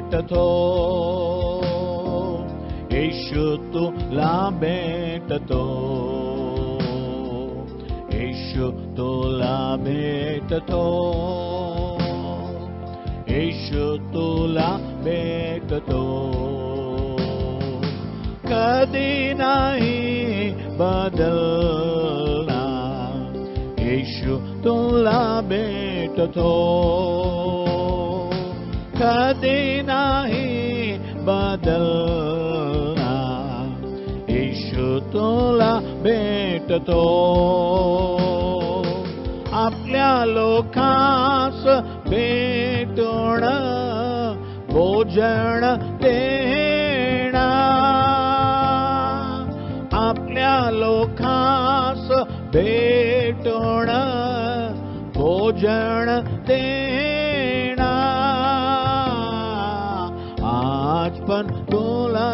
भेटतो, येशू तुला भेटतो, येशू तुला भेटतो, येशू तुला भेटतो. कधी नाही बदलणार, येशू तुला भेटतो, कधी नाही बदलणार, येशू तुला भेटतो. आपल्या लोकांस भेटून भोजन देणार, आपल्या लोकांस भेटून भोजन देणार. आज पण तुला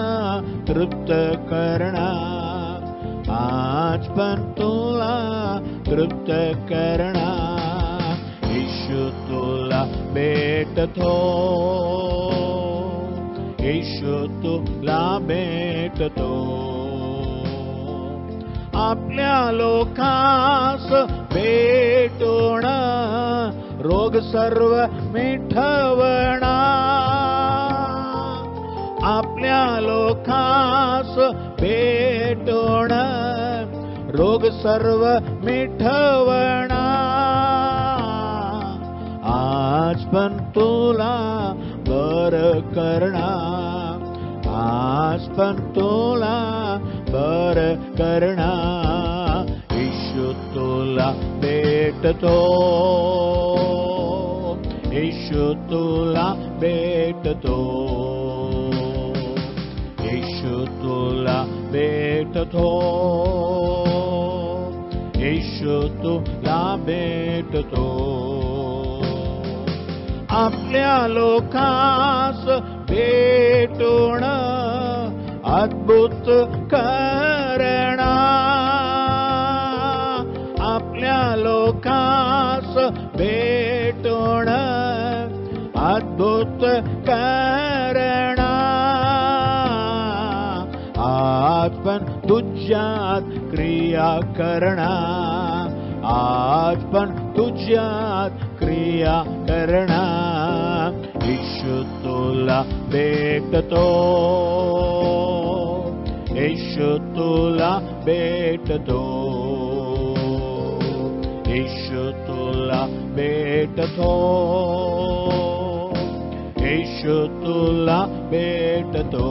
तृप्त करणार, आज पण तुला तृप्त करणार, येशू तुला भेटतो, येशू तुला भेटतो. आपल्या लोकांस भेटून रोग सर्व मिटवणार, आपल्या लोकांस भेटून रोग सर्व मिटवणार. आज पण तुला बरं करणार, आज पण तुला बरं करणार, येशू तुला भेटतो, येशू तुला भेटतो, येशू तुला भेटतो, येशू तुला भेटतो. आपल्या लोकांस भेटून अद्भुत करणार, आपल्या लोकांस भेटून अद्भुत करणार. आज पण तुझ्यात क्रिया करणार, आज पण तुझ्यात क्रिया करणार, येशू तुला भेटतो, येशू तुला भेटतो, येशू तुला भेटतो, येशू तुला भेटतो.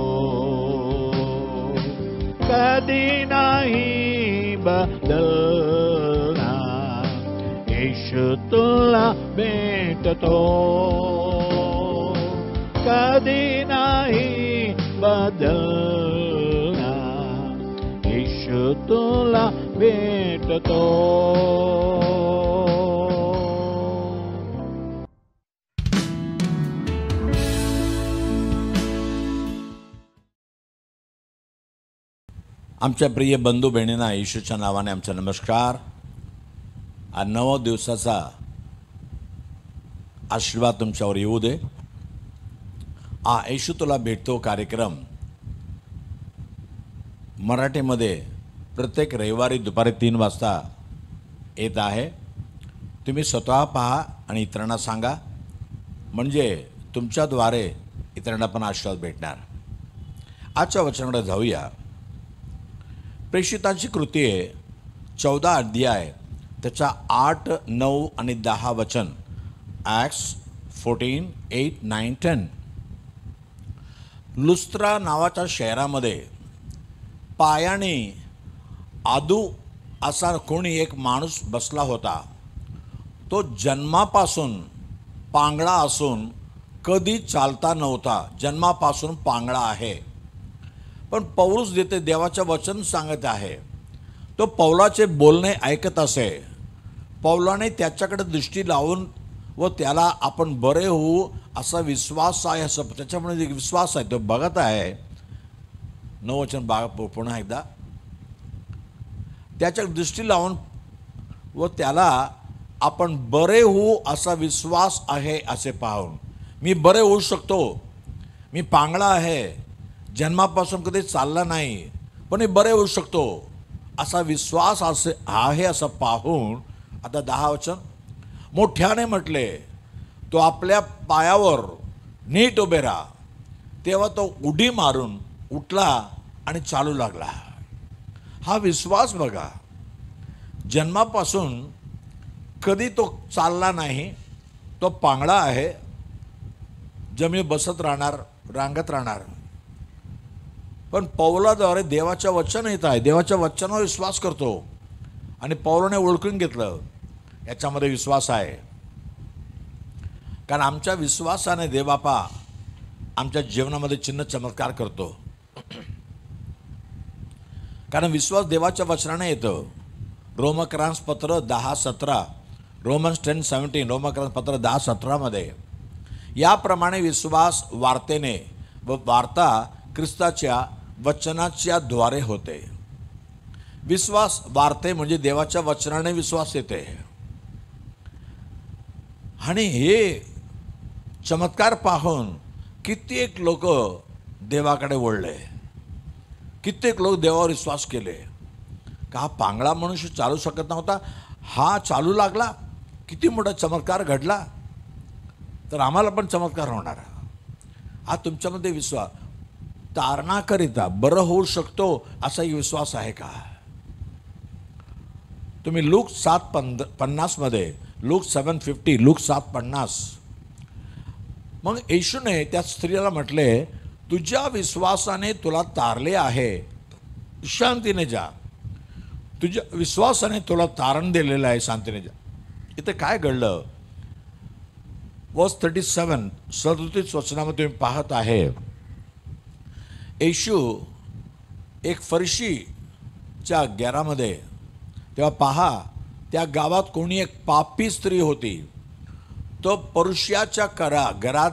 कधी नाही बदलणार, येशू तुला भेटतो, कधी नाही बदलणार, येशू तुला भेटतो. आमच्या प्रिय बंधू बहिणींना येशूच्या नावाने आमचा नमस्कार. आज 9 दिवसाचा आशीर्वाद तुमच्यावर येऊ दे. हा येशू तुला भेटतो कार्यक्रम मराठीमध्ये प्रत्येक रविवारी दुपारी 3 वाजता येत आहे. तुम्ही स्वतः पहा आणि इतरांना सांगा, म्हणजे तुमच्याद्वारे इतरांना पण आशीर्वाद भेटणार. आजच्या वचनाकडे जाऊया. प्रेषितांची कृती 14 अध्याय त्याचा 8, 9 आणि 10 वचन. ॲक्ट्स 14, 8, 9, 10. लुस्त्रा नावाच्या शहरामध्ये पायाने आदू असा कोणी एक माणूस बसला होता. तो जन्मापासून पांगळा असून कधी चालता नव्हता. जन्मापासून पांगळा आहे. पण पौलुस देते देवाचं वचन सांगत आहे. तो पौलाचे बोलणे ऐकत असे. पौलाने त्याच्याकडे दृष्टी लावून व त्याला आपण बरे होऊ असा विश्वास आहे, असं त्याच्यामध्ये विश्वास आहे. तो बघत आहे. 9 वचन पुन्हा एकदा. त्याच्या दृष्टी लावून व त्याला आपण बरे होऊ असा विश्वास आहे असे पाहून. मी बरे होऊ शकतो. मी पांगळा आहे, जन्मापासून कधी चालला नाही, पण मी बरे होऊ शकतो, असा विश्वास आहे असं पाहून आता 10 वचन मोठ्याने म्हटले, तो आपल्या पायावर नीट उभे राहा. तेव्हा तो उडी मारून उठला आणि चालू लागला. हा विश्वास बघा, जन्मापासून कधी तो चालला नाही, तो पांगळा आहे, जमिनी बसत राहणार, रांगत राहणार. पण पौलाद्वारे देवाच्या वचन येत आहे, देवाच्या वचनावर विश्वास करतो आणि पौलाने ओळखून घेतलं याच्यामध्ये विश्वास आहे. कारण आमच्या विश्वासाने देवबापा आमच्या जीवनामध्ये चिन्ह चमत्कार करतो. कारण विश्वास देवाच्या वचनाने येतं. रोमक्रांस पत्र 10:17, रोमन्स 10:17, रोमक्रांस पत्र 10:17 मध्ये याप्रमाणे विश्वास वार्तेने व वार्ता ख्रिस्ताच्या वचनाच्या द्वारे होते. विश्वास वार्ते म्हणजे देवाच्या वचनाने विश्वास येते. आणि हे चमत्कार पाहून कित्येक लोक देवाकडे वळले, कित्येक लोक देवावर विश्वास केले. का हा पांगळा मनुष्य चालू शकत नव्हता, हा चालू लागला, किती मोठा चमत्कार घडला, तर आम्हाला पण चमत्कार होणार. हा तुमच्यामध्ये विश्वास तारणाकरिता बरं होऊ शकतो असाही विश्वास आहे का? तुम्ही लूक 7:50 मध्ये, लूक 7:50, लूक 7:50, मग येशूने त्या स्त्रीला म्हटले, तुझ्या विश्वासाने तुला तारले आहे, शांतीने जा. तुझ्या विश्वासाने तुला तारण दिलेलं आहे, शांतीने जा. इथे काय घडलं? वर्स 37 37 वचनामध्ये तुम्ही पाहत आहे, येशू एक फरिशीच्या घरामध्ये, तेव्हा पहा त्या गावात कोणी एक पापी स्त्री होती. तो पुरुषाच्या घरात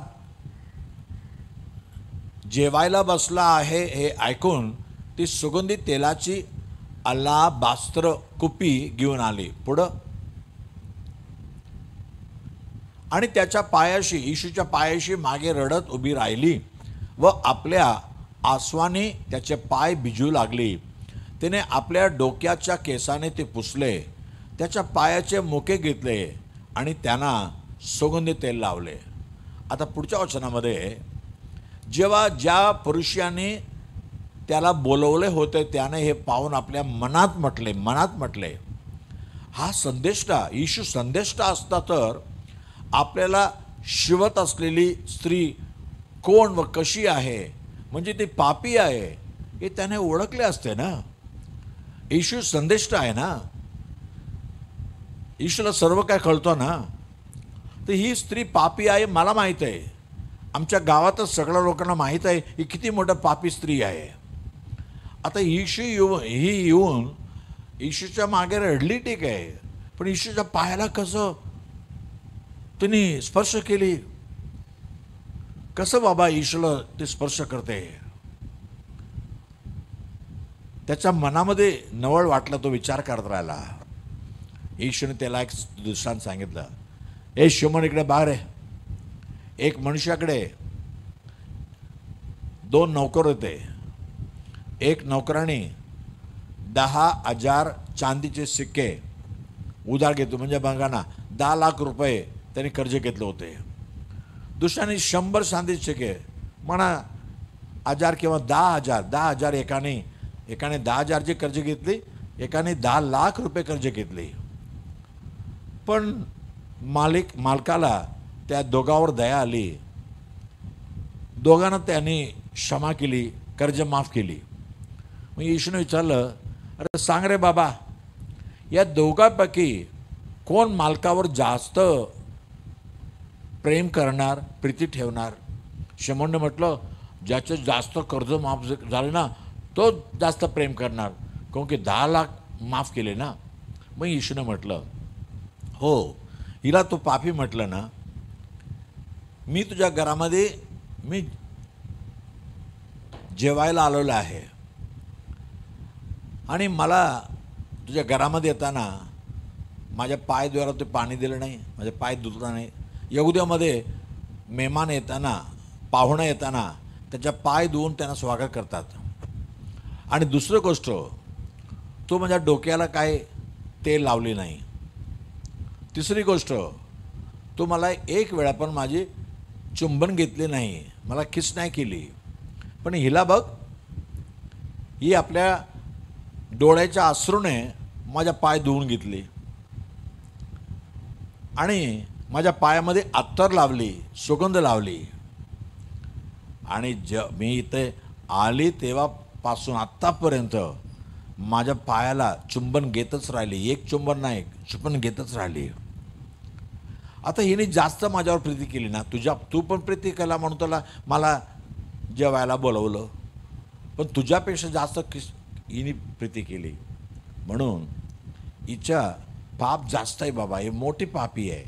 जेवायला बसला आहे हे ऐकून ती सुगंधी तेलाची अलाबास्त्र कुपी घेऊन आली पुढं, आणि त्याच्या पायाशी, येशूच्या पायाशी मागे रडत उभी राहिली व आपल्या आसवाने त्याचे पाय भिजू लागली. तिने आपल्या डोक्याच्या केसाने ते पुसले, त्याच्या पायाचे मुके घेतले आणि त्यांना सुगंधी तेल लावले. आता पुढच्या वचनामध्ये, जेव्हा ज्या पुरुषाने त्याला बोलवले होते त्याने हे पाहून आपल्या मनात म्हटले, हा संदेष्टा, येशू संदेष्टा असता तर आपल्याला शिवत असलेली स्त्री कोण व कशी आहे, म्हणजे ती पापी आहे, हे त्याने ओळखले असते ना. येशू संदेष्टा आहे ना, येशूला सर्व काय कळतं ना. तर ही स्त्री पापी आहे मला माहीत आहे, आमच्या गावातच सगळ्या लोकांना माहीत आहे ही किती मोठं पापी स्त्री आहे. आता येशू येऊन येशूच्या मागे रडली, ठीक आहे, पण येशूच्या पायाला कसं तिने स्पर्श केली, कसं बाबा येशूला ते स्पर्श करते? त्याच्या मनामध्ये नवळ वाटलं, तो विचार करत राहिला. येशूने त्याला एक दृष्टांत सांगितलं. ए शिमोन, इकडे बाहेर आहे. एक मनुष्याकडे 2 नौकर होते. एक नौकराने 10,000 चांदीचे सिक्के उधार घेतले, म्हणजे बघा ना 10 लाख रुपये त्यांनी कर्ज घेतले होते. दुसऱ्याने 100 चांदीचे सिक्के, म्हणा 1000 किंवा 10,000 एकाने 10,000ची कर्ज घेतली, एकाने 10 लाख रुपये कर्ज घेतली. पण मालकाला त्या दोघांवर दया आली, दोघांना त्यांनी क्षमा केली, कर्ज माफ केली. मग येशूने विचारलं, अरे सांग रे बाबा, या दोघांपैकी कोण मालकावर जास्त प्रेम करणार, प्रीती ठेवणार? शिमोनने म्हटलं, ज्याचे जास्त कर्ज माफ झाले ना तो जास्त प्रेम करणार, कारण की 10 लाख माफ केले ना. मग येशूने म्हटलं, हो, हिला तो पापी म्हटलं ना, मी तुझ्या घरामध्ये मी जेवायला आलेलो आहे आणि मला तुझ्या घरामध्ये येताना माझ्या पायद्वारा ते पाणी दिलं नाही, माझे पाय धुतला नाही. यहुद्यामध्ये मेहमान येताना, पाहुणा येताना त्याच्या पाय धुवून त्यांना स्वागत करतात. आणि दुसरी गोष्ट, तो माझ्या डोक्याला काय तेल लावले नाही. तिसरी गोष्ट, तो मला एक वेळा पण माझी चुंबन घेतले नाही, मला किस नाही केली. पण हिला बघ, ही आपल्या डोळ्याच्या अश्रूने माझ्या पाय धुवून घेतली आणि माझ्या पायामध्ये अत्तर लावली, सुगंध लावली. आणि मी इथे आली तेव्हापासून आत्तापर्यंत माझ्या पायाला चुंबन घेतच राहिली. एक चुंबन नाही, चुंबन घेतच राहिली. आता हिने जास्त माझ्यावर प्रीती केली ना. तू पण प्रीती केला म्हणून त्याला मला जेवायला बोलवलं, पण तुझ्यापेक्षा जास्त हिने प्रीती केली. म्हणून हिच्या पाप जास्त आहे बाबा. ही मोठी पापी आहे.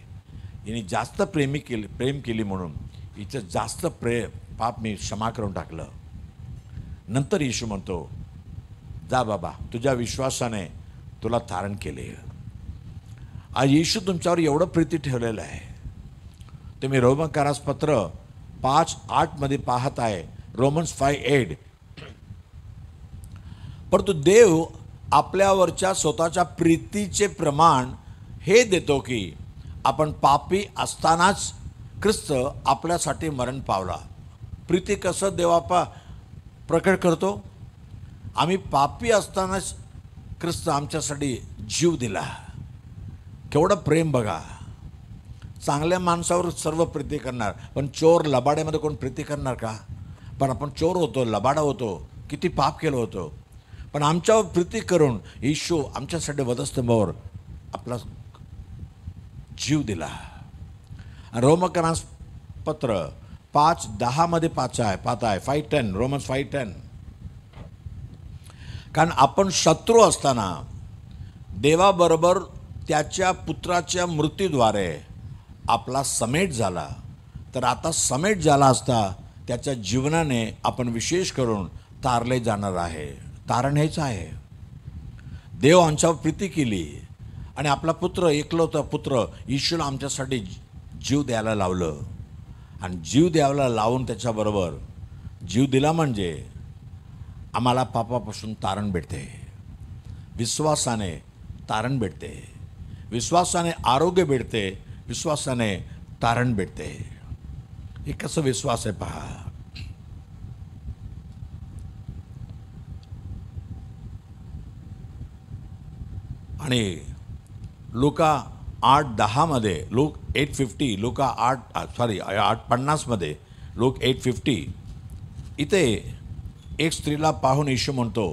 हिने जास्त प्रेम केली म्हणून हिचं जास्त पाप मी क्षमा करून टाकलं. नंतर येशू म्हणतो, जा बाबा, तुझ्या विश्वासाने तुला तारण केले. आज येशू तुमच्यावर एवढं प्रीती ठेवलेलं आहे. तुम्ही रोमकारास पत्र 5:8 मध्ये पाहत आहे, रोमन्स 5:8. परंतु देव आपल्यावरच्या स्वतःच्या प्रीतीचे प्रमाण हे देतो की आपण पापी असतानाच ख्रिस्त आपल्यासाठी मरण पावला. प्रीती कसं देवापा प्रकट करतो? आम्ही पापी असतानाच ख्रिस्त आमच्यासाठी जीव दिला. केवढं प्रेम बघा. चांगल्या माणसावर सर्व प्रीती करणार, पण चोर लबाड्यामध्ये कोण प्रीती करणार का? पण आपण चोर होतो, लबाडा होतो, किती पाप केलं होतं, पण आमच्यावर प्रीती करून येशू आमच्यासाठी वधस्तंभावर आपला जीव दिला. रोमकारास पत्र 5:10 मध्ये पाहत आहे 5:10, रोमन्स 5:10. कारण आपण शत्रू असताना देवाबरोबर त्याच्या पुत्राच्या मृत्यूद्वारे आपला समेट झाला, तर आता समेट झाला असता त्याच्या जीवनाने आपण विशेष करून तारले जाणार आहे. तारण हेच आहे. देव आमच्यावर प्रीती केली आणि आपला पुत्र, एकलौता पुत्र येशूला आमच्यासाठी जीव द्यायला लावलं. आणि जीव द्यायला लावून त्याच्याबरोबर जीव दिला म्हणजे आम्हाला पापापासून तारण भेटते. विश्वासाने तारण भेटते, विश्वासाने आरोग्य भेटते, विश्वासाने तारण भेटते. हे कसं विश्वास आहे पहा. आणि लुका 8:10 मध्ये, लूक 8:50, लुका 8:50 मध्ये, लूक 8:50, इथे एक स्त्रीला पाहून येशू म्हणतो,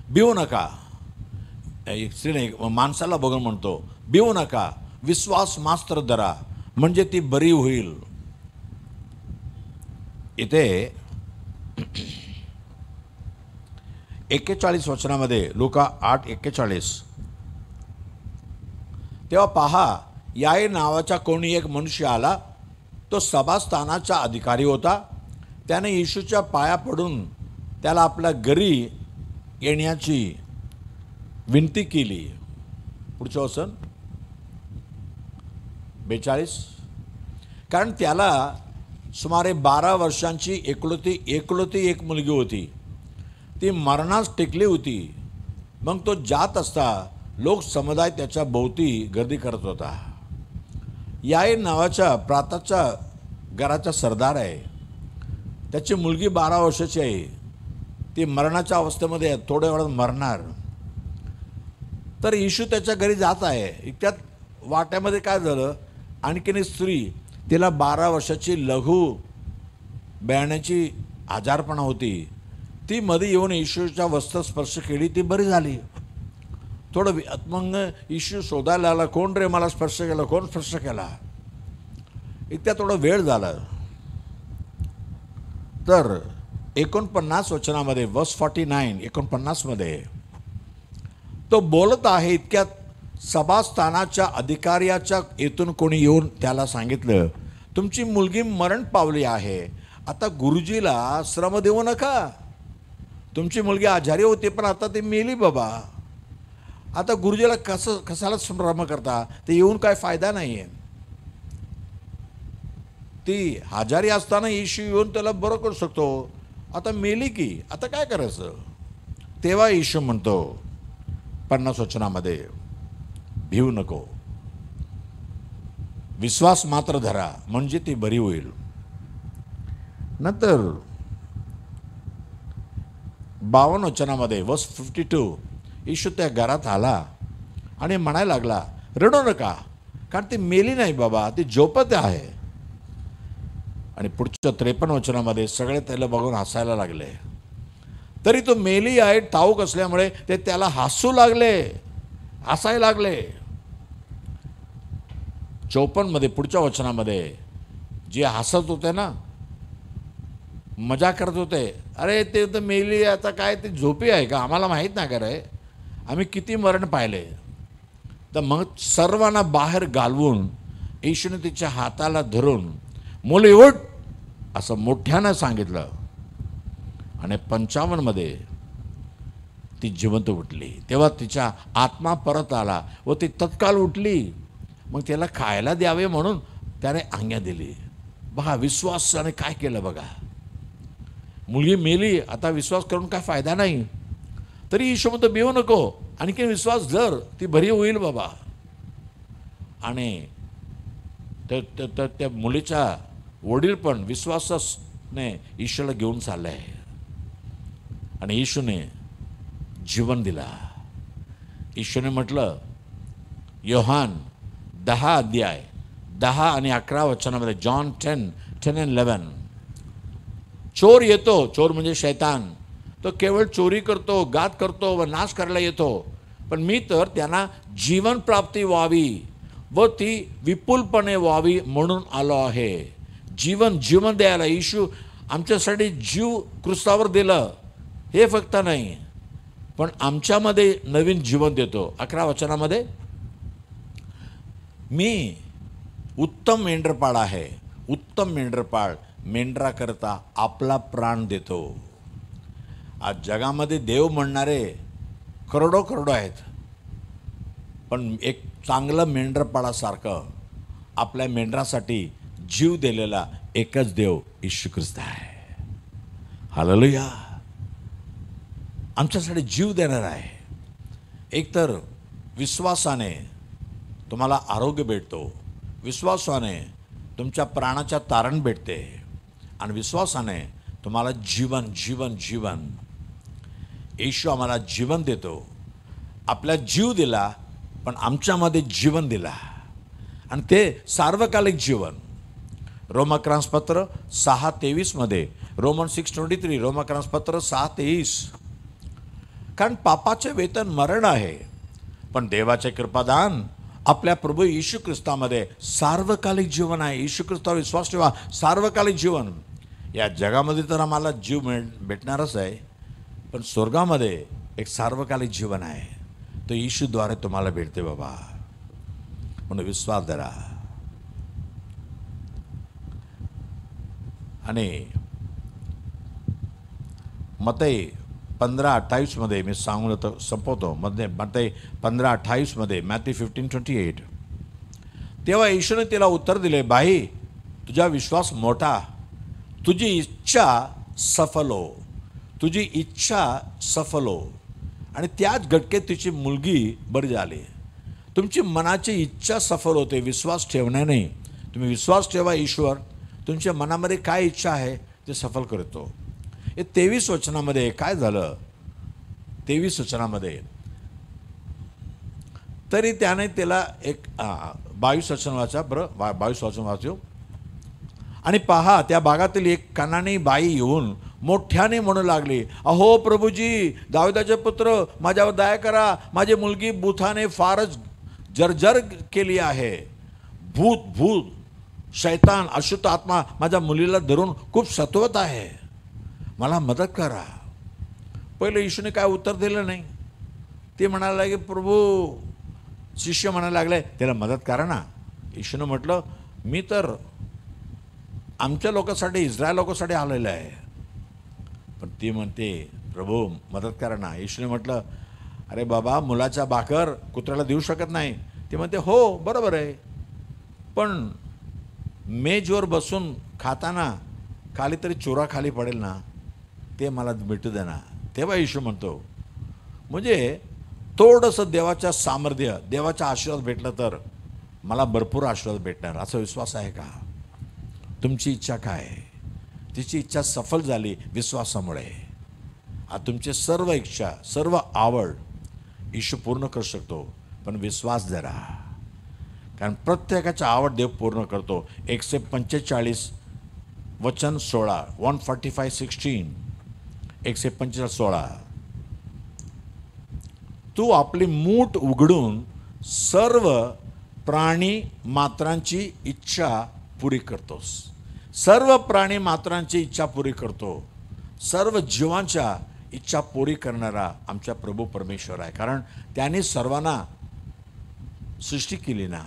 भिवू नका. एक स्त्रीने माणसाला बघून म्हणतो, भिवू नका, विश्वास मात्र धरा, म्हणजे ती बरी होईल. इथे 41 वचनामध्ये, लुका 8:41, तेव्हा पहा, याय नावाचा कोणी एक मनुष्य आला, तो सभास्थानाचा अधिकारी होता. त्याने येशूच्या पाया पडून त्याला आपल्या घरी येण्याची विनंती केली. पुढचं वचन 42. कारण त्याला सुमारे 12 वर्षांची एकुलती एक मुलगी होती, ती मरणास टेकली होती. मग तो जात असता लोक समुदाय त्याच्या भोवती गर्दी करत होता. याय नावाच्या प्राताच्या घराचा सरदार आहे. त्याची मुलगी 12 वर्षाची आहे. ती मरणाच्या अवस्थेमध्ये थोड्या वेळात मरणार. तर येशू त्याच्या घरी जात आहे. इतक्यात वाट्यामध्ये काय झालं, आणखीन एक स्त्री, तिला 12 वर्षाची लघु बयाण्याची आजारपणा होती. ती मध्ये येऊन येशूच्या वस्त्र स्पर्श केली, ती बरी झाली. थोडं मग येशू शोधायला लागला, कोण रे मला स्पर्श केला, कोण स्पर्श केला. इतक्या थोडा वेळ झाला. तर 49 वचनामध्ये, वर्स 49, 49 मध्ये तो बोलत आहे. इतक्यात सभास्थानाच्या अधिकाऱ्याच्या येथून कोणी येऊन त्याला सांगितलं, तुमची मुलगी मरण पावली आहे, आता गुरुजीला श्रम देऊ नका. तुमची मुलगी आजारी होती, पण आता ती मेली बाबा. आता गुरुजीला कशाला श्रम करता, ते येऊन काय फायदा नाही आहे. ती आजारी असताना येशू येऊन त्याला बरं करू शकतो. आता मेली की आता काय करायचं. तेव्हा येशू म्हणतो 50 वचनामध्ये, भिवू नको, विश्वास मात्र धरा म्हणजे ती बरी होईल. नंतर 52 वचनामध्ये वर्स 52, येशू त्या घरात आला आणि म्हणायला लागला, रडू नका, कारण ती मेली नाही बाबा, ती झोपत आहे. आणि पुढच्या 53 वचनामध्ये सगळे त्याला बघून हसायला लागले. तरी तो मेली आहे ठाऊक असल्यामुळे ते त्याला हसू लागले, हसायला लागले. 54 मध्ये पुढच्या वचनामध्ये जे हसत होते ना, मजा करत होते, अरे ते तर मेली, आता काय ती झोपी आहे का, आम्हाला माहीत नाही का रे, आम्ही किती मरण पाहिले. तर मग सर्वांना बाहेर घालवून येशूने तिच्या हाताला धरून, मुली उठ, असं मोठ्यानं सांगितलं. आणि 55 मध्ये ती जिवंत उठली. तेव्हा तिचा आत्मा परत आला व ती तत्काळ उठली. मग त्याला खायला द्यावे म्हणून त्याने आज्ञा दिली. बघा विश्वासाने काय केलं बघा. मुलगी मेली, आता विश्वास करून काय फायदा नाही. तरी येशू म्हणतो भिवू नको, आणखी विश्वास धर, ती बरी होईल बाबा. आणि त्या मुलीच्या वडील पण विश्वासाने येशूला घेऊन चालले आणि येशूने जीवन दिला. येशूने म्हटलं योहान 10 अध्याय 10 आणि 11 वचनामध्ये, जॉन 10 and 11, चोर येतो, चोर म्हणजे शैतान, तो केवळ चोरी करतो, घात करतो व नाश करायला येतो, पण मी तर त्यांना जीवन प्राप्ती व्हावी व ती विपुलपणे व्हावी म्हणून आलो आहे. जीवन द्यायला येशू आमच्यासाठी जीव क्रूसावर दिलं, हे फक्त नाही, पण आमच्यामध्ये नवीन जीवन देतो. 11 वचनामध्ये, मी उत्तम मेंढरपाळ आहे, उत्तम मेंढरपाळ मेंढराकरता आपला प्राण देतो. आज जगामध्ये देव म्हणणारे करोडो आहेत, पण एक चांगलं मेंढरपाळासारखं आपल्या मेंढरासाठी जीव दिलेला एकच देव येशू ख्रिस्त आहे. हालेलुया. आमच्यासाठी जीव देणार आहे. एकतर विश्वासाने तुम्हाला आरोग्य भेटतो, विश्वासाने तुमच्या प्राणाच्या तारण भेटते, आणि विश्वासाने तुम्हाला जीवन येशू आम्हाला जीवन देतो. आपला जीव दिला, पण आमच्यामध्ये जीवन दिला, आणि ते सार्वकालिक जीवन. रोमाक्रांसपत्र 6:23 मध्ये, रोमन 6:23, रोमाक्रांसपत्र 6:23, कारण पापाचे वेतन मरण आहे, पण देवाचे कृपादान आपल्या प्रभू येशू ख्रिस्तामध्ये सार्वकालिक जीवन आहे. येशू ख्रिस्तावर विश्वास ठेवा, सार्वकालिक जीवन. या जगामध्ये तर आम्हाला जीव भेटणारच आहे, पण स्वर्गामध्ये एक सार्वकालिक जीवन आहे, तो येशूद्वारे तुम्हाला भेटते बाबा, म्हणून विश्वास धरा. आणि मत्तई 15:28 मध्ये मी सांगून संपवतो. मत्तई 15:28 मध्ये, मॅथ्यू 15:28, तेव्हा येशूने तिला उत्तर दिले, बाई तुझा विश्वास मोठा, तुझी इच्छा सफल हो, तुझी इच्छा सफल हो. आणि त्याच घटकेत तिची मुलगी बरी झाली. तुमची मनाची इच्छा सफल होते विश्वास ठेवण्याने. तुम्ही विश्वास ठेवा ईश्वर, तुमच्या मनामध्ये काय इच्छा आहे ते सफल करतो. हे 23 वचनामध्ये काय झालं, 23 वचनामध्ये, तरी त्याने त्याला एक 22 वचन वाचा, बरं 22 वचन वाचू. आणि पहा, त्या भागातील एक कनानी बाई येऊन मोठ्याने म्हणू लागली, अहो प्रभूजी, दाविदाचे पुत्र, माझ्यावर दया करा, माझी मुलगी भूताने फारच जर्जर केली आहे. भूत शैतान अशुद्ध आत्मा माझ्या मुलीला धरून खूप सतवत आहे, मला मदत करा. पहिले येशूने काय उत्तर दिलं नाही. ते म्हणायला लागले, प्रभू, शिष्य म्हणायला लागले त्याला मदत करा ना. येशूने म्हटलं, मी तर आमच्या लोकांसाठी, इस्रायल लोकांसाठी आलेलं आहे. पण ती म्हणते, प्रभू मदत करा ना. येशूने म्हटलं, अरे बाबा, मुलाचा भाकर कुत्र्याला देऊ शकत नाही. ती म्हणते, हो बरोबर आहे, पण मेजवर बसून खाताना खाली तरी चोरा खाली पडेल ना, ते मला भेटू दे ना. तेव्हा येशू म्हणतो, म्हणजे थोडंसं देवाच्या सामर्थ्य, देवाचा आशीर्वाद भेटलं तर मला भरपूर आशीर्वाद भेटणार, असा विश्वास आहे का? तुमची इच्छा काय? तिची इच्छा सफल झाली विश्वासामुळे. आता तुमचे सर्व इच्छा, सर्व आवड येशू पूर्ण करू शकतो, पण विश्वास जरा. कारण प्रत्येकाची आवड देव पूर्ण करतो. 145 वचन 16, 145:16, 145:16. तू आपली मूठ उघडून सर्व प्राणी मात्रांची इच्छा पुरी करतोस. सर्व प्राणी मात्रांची इच्छा पुरी करतो. सर्व जीवांच्या इच्छा पुरी करणारा आमचा प्रभू परमेश्वर आहे. कारण त्याने सर्वांना सृष्टी केली ना.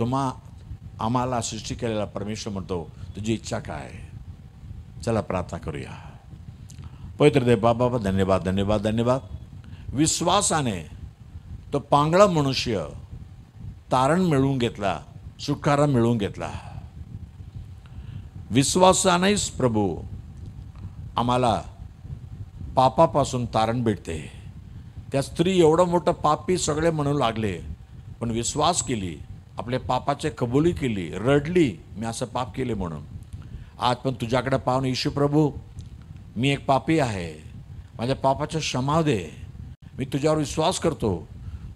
आम्हाला सृष्टी केलेला परमेश्वर म्हणतो, तुझी इच्छा काय? चला प्रार्थना करूया. पवित्र देव बाबा, धन्यवाद धन्यवाद धन्यवाद. विश्वासाने तो पांगळा मनुष्य तारण मिळवून घेतला, सुटकारा मिळवून घेतला. विश्वासानेच प्रभू आम्हाला पापापासून तारण भेटते. त्या स्त्री एवढं मोठं पापी सगळे म्हणू लागले, पण विश्वास केली, आपल्या पापाचे कबुली केली, रडली, मी असं पाप केले म्हणून. आज पण तुझ्याकडे पाहून, येशू प्रभू, मी एक पापी आहे, माझ्या पापाचा क्षमा दे. मी तुझ्यावर विश्वास करतो,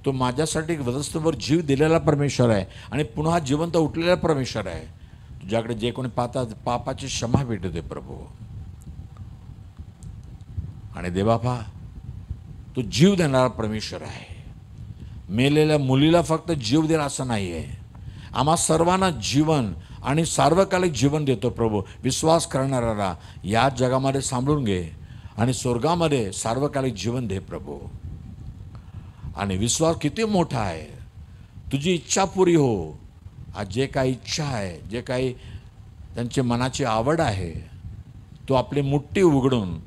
तो माझ्यासाठी वधस्तंभावर जीव दिलेला परमेश्वर आहे आणि पुन्हा जिवंत उठलेला परमेश्वर आहे. तुझ्याकडे जे कोणी पाहतात पापाची क्षमा भेटू दे प्रभू. आणि देवापा, तू जीव देणारा परमेश्वर आहे. मेलेल्या मुलीला फक्त जीव दिला असं नाही आहे, आम्हा सर्वांना जीवन आणि सार्वकालिक जीवन देतो प्रभू. विश्वास करणाऱ्याला या जगामध्ये सांभाळून घे आणि स्वर्गामध्ये सार्वकालिक जीवन दे प्रभू. आणि विश्वास किती मोठा आहे. तुझी इच्छा पुरी हो. आज जे काही इच्छा आहे, जे काही त्यांची मनाची आवड आहे, तो आपली मुठ्ठी उघडून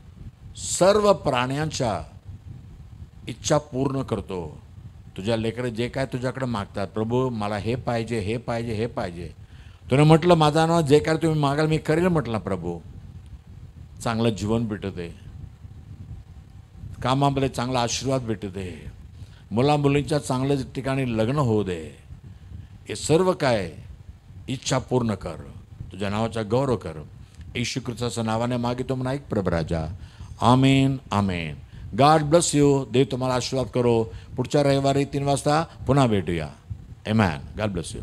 सर्व प्राण्यांच्या इच्छा पूर्ण करतो. तुझ्या लेकरं जे काय तुझ्याकडे मागतात, प्रभू मला हे पाहिजे, हे पाहिजे, हे पाहिजे. तुने म्हटलं माझा नाव जे काय तुम्ही मागाल मी करेल म्हटलं प्रभू. चांगलं जीवन भेटू दे, कामामध्ये चांगला आशीर्वाद भेटू दे, मुला मुलींच्या चांगल्या ठिकाणी लग्न होऊ दे. हे सर्व काय इच्छा पूर्ण कर. तुझ्या नावाचा गौरव कर. येशू ख्रिस्ताच्या नावाने मागितो म्हणा, ऐक प्रभू राजा. Amen amen. God bless you. देव तुम्हाला आशीर्वाद करो. पुढच्या रविवारी 3 वाजता पुन्हा भेटूया. आमेन. God bless you.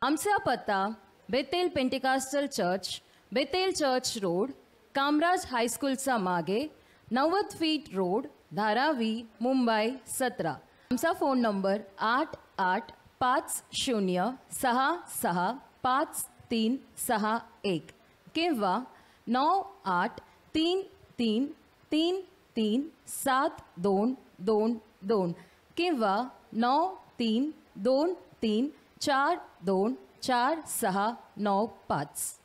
आमचा पत्ता Bethel Pentecostal church, Bethel church road, Kamraj हायस्कूलचा मागे, 90 फीट रोड, धारावी, मुंबई 17. आमचा फोन नंबर 88566531 किंवा 9833333722 किंवा 932334244695.